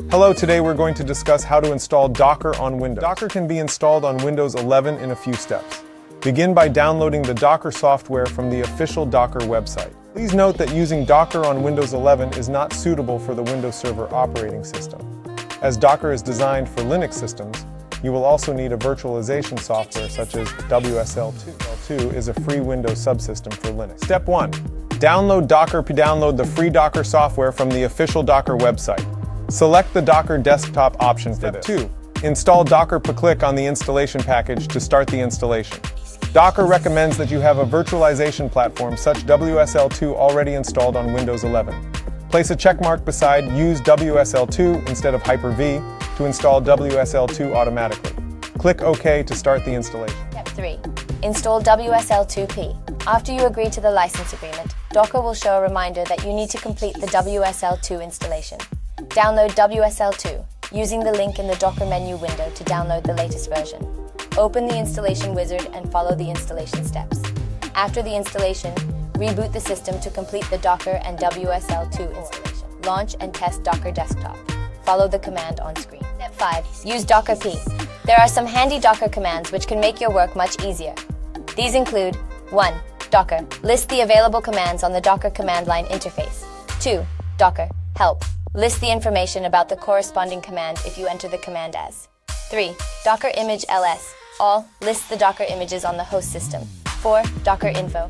Hello, today we're going to discuss how to install Docker on Windows. Docker can be installed on Windows 11 in a few steps. Begin by downloading the Docker software from the official Docker website. Please note that using Docker on Windows 11 is not suitable for the Windows Server operating system. As Docker is designed for Linux systems, you will also need a virtualization software such as WSL2. WSL2 is a free Windows subsystem for Linux. Step 1. Download Docker. Download the free Docker software from the official Docker website. Select the Docker desktop option for this. Step 2. Install Docker per click on the installation package to start the installation. Docker recommends that you have a virtualization platform such WSL2 already installed on Windows 11. Place a checkmark beside Use WSL2 instead of Hyper-V to install WSL2 automatically. Click OK to start the installation. Step 3. Install WSL2P. After you agree to the license agreement, Docker will show a reminder that you need to complete the WSL2 installation. Download WSL2 using the link in the Docker menu window to download the latest version. Open the installation wizard and follow the installation steps. After the installation, reboot the system to complete the Docker and WSL2 installation. Launch and test Docker Desktop. Follow the command on screen. Step 5. Use Docker P. There are some handy Docker commands which can make your work much easier. These include 1. Docker. List the available commands on the Docker command line interface. 2. Docker. Help. List the information about the corresponding command if you enter the command as. 3. Docker image ls. All. List the Docker images on the host system. 4. Docker info.